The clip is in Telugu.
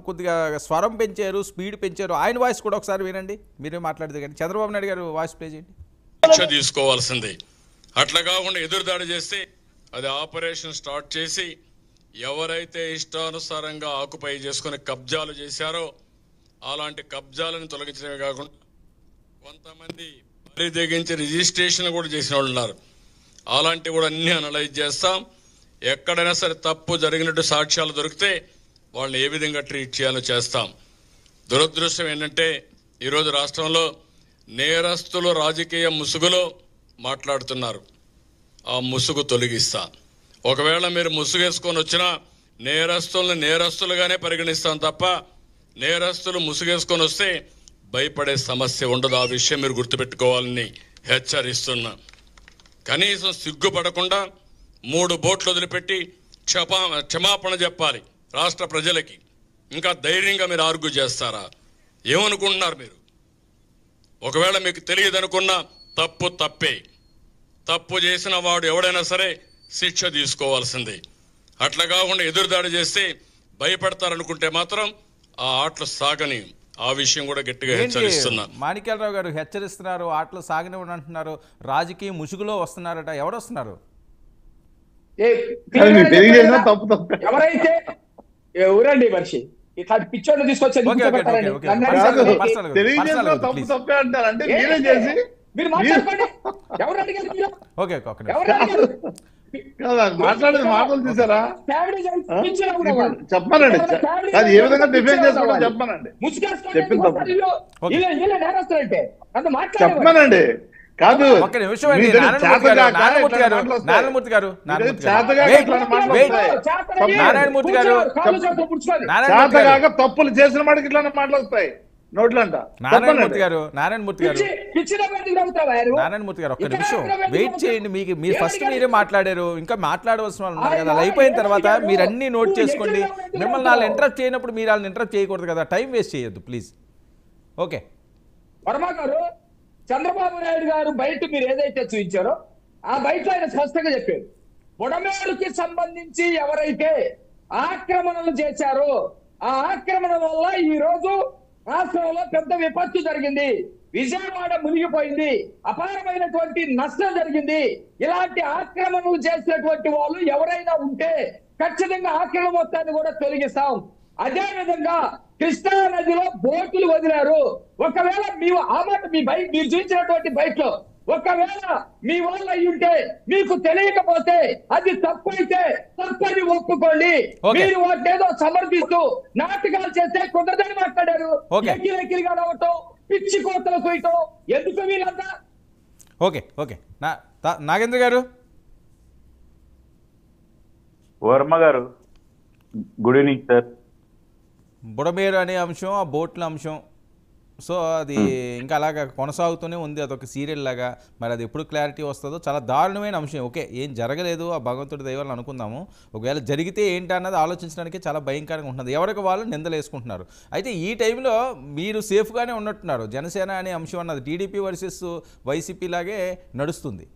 కొద్దిగా స్వరం పెంచారు, స్పీడ్ పెంచారు. ఆయన వాయిస్ కూడా ఒకసారి వినండి. మీరే మాట్లాడేది కానీ చంద్రబాబు నాయుడు గారు వాయిస్ ప్లే చేయండి. శిక్ష తీసుకోవాల్సింది. అట్లా కాకుండా ఎదురుదాడి చేస్తే అది ఆపరేషన్ స్టార్ట్ చేసి ఎవరైతే ఇష్టానుసారంగా ఆకుపై చేసుకుని కబ్జాలు చేశారో అలాంటి కబ్జాలను తొలగించడమే కాకుండా కొంతమంది బరి తెగించి రిజిస్ట్రేషన్ కూడా చేసిన వాళ్ళు ఉన్నారు. అలాంటివి కూడా అన్ని అనలైజ్ చేస్తాం. ఎక్కడైనా సరే తప్పు జరిగినట్టు సాక్ష్యాలు దొరికితే వాళ్ళని ఏ విధంగా ట్రీట్ చేయాలో చేస్తాం. దురదృష్టం ఏంటంటే ఈరోజు రాష్ట్రంలో నేరస్తులు రాజకీయ ముసుగులో మాట్లాడుతున్నారు. ఆ ముసుగు తొలగిస్తా. ఒకవేళ మీరు ముసుగేసుకొని వచ్చినా నేరస్తుల్ని నేరస్తులుగానే పరిగణిస్తాం తప్ప నేరస్తులు ముసుగేసుకొని వస్తే భయపడే సమస్య ఉండదు. ఆ విషయం మీరు గుర్తుపెట్టుకోవాలని హెచ్చరిస్తున్నా. కనీసం సిగ్గుపడకుండా 3 బోట్లు వదిలిపెట్టి క్షమాపణ చెప్పాలి రాష్ట్ర ప్రజలకి. ఇంకా ధైర్యంగా మీరు ఆర్గ్యూ చేస్తారా? ఏమనుకుంటున్నారు మీరు? ఒకవేళ మీకు తెలియదు అనుకున్నా తప్పు తప్పే. తప్పు చేసిన వాడు ఎవడైనా సరే శిక్ష తీసుకోవాల్సిందే. అట్లా కాకుండా ఎదురుదాడి చేస్తే భయపడతారనుకుంటే మాత్రం ఆ ఆటలు సాగని. ఆ విషయం కూడా గట్టిగా హెచ్చరిస్తున్నా. మాణిక్యాలరావు గారు హెచ్చరిస్తున్నారు, ఆటలు సాగనివ్వండి అంటున్నారు, రాజకీయ ముసుగులో వస్తున్నారట. ఎవరు వస్తున్నారు? ఎవరైతే ఎవరండి మనిషి ఇట్లాంటి పిచ్చోళ్ళు తీసుకొచ్చి మీరు మాట్లాడుకోండి. ఎవరు అడిగారు మీరు? మాట్లాడేది మాటలు తీసారా? చెప్పానండి. అది ఏ విధంగా డిఫెండ్ చేసుకోవడం చెప్పానండి. చెప్పానండి. కాదు నారాయణమూర్తి గారు తప్పులు చేసిన వాడికి ఇట్లా మాటలు వస్తాయి నోట్లంట. నారాయణమూర్తి గారు ఒక్క నిమిషం వెయిట్ చేయండి. మీరు ఫస్ట్ మీరే మాట్లాడారు, ఇంకా మాట్లాడవలసిన వాళ్ళు ఉన్నారు కదా. అయిపోయిన తర్వాత మీరు అన్ని నోట్ చేసుకోండి. మిమ్మల్ని వాళ్ళు ఇంటరప్ట్ చేయనప్పుడు మీరు వాళ్ళని ఇంటరప్ట్ చేయకూడదు కదా. టైం వేస్ట్ చేయొద్దు ప్లీజ్. ఓకే వర్మ గారు, చంద్రబాబు నాయుడు గారు బయట మీరు ఏదైతే చూపించారో ఆ బయట ఆయన స్పష్టంగా చెప్పారు. బుడమేరుకి సంబంధించి ఎవరైతే ఆక్రమణలు చేశారో ఆ ఆక్రమణ వల్ల ఈ రోజు రాష్ట్రంలో పెద్ద విపత్తు జరిగింది. విజయవాడ మునిగిపోయింది. అపారమైనటువంటి నష్టం జరిగింది. ఇలాంటి ఆక్రమణలు చేసినటువంటి వాళ్ళు ఎవరైనా ఉంటే ఖచ్చితంగా ఆక్రమణ మొత్తాన్ని కూడా తొలగిస్తాం. అదే విధంగా కృష్ణా నదిలో బోటులు వదిలారు. ఒకవేళ మీ బైక్ మీరు చూపించినటువంటి బైక్ లో ఒకవేళ మీ వాళ్ళు అయి ఉంటే మీకు తెలియకపోతే అది తప్పు అయితే తప్పని ఒప్పుకోండి. మీరు వాటిని ఏదో సమర్థిస్తూ నాటకాలు చేస్తే కుదరదని మాట్లాడారు. ఎక్కిలిగా రావటం, పిచ్చి కోతలు కొయ్యటం ఎందుకు వీళ్ళంతా? ఓకే ఓకే నాగేంద్ర గారు. వర్మ గారు గుడ్ ఈవినింగ్ సార్. బుడమేరు అనే అంశం, ఆ బోట్ల అంశం, సో అది ఇంకా అలాగా కొనసాగుతూనే ఉంది. అదొక సీరియల్ లాగా. మరి అది ఎప్పుడు క్లారిటీ వస్తుందో. చాలా దారుణమైన అంశం. ఓకే, ఏం జరగలేదు, ఆ భగవంతుడి దైవాలను అనుకుందాము. ఒకవేళ జరిగితే ఏంటి అన్నది ఆలోచించడానికి చాలా భయంకరంగా ఉంటుంది. ఎవరికి వాళ్ళు నిందలు వేసుకుంటున్నారు. అయితే ఈ టైంలో మీరు సేఫ్గానే ఉన్నట్టున్నారు. జనసేన అనే అంశం అన్నది టీడీపీ వర్సెస్ వైసీపీ లాగే నడుస్తుంది.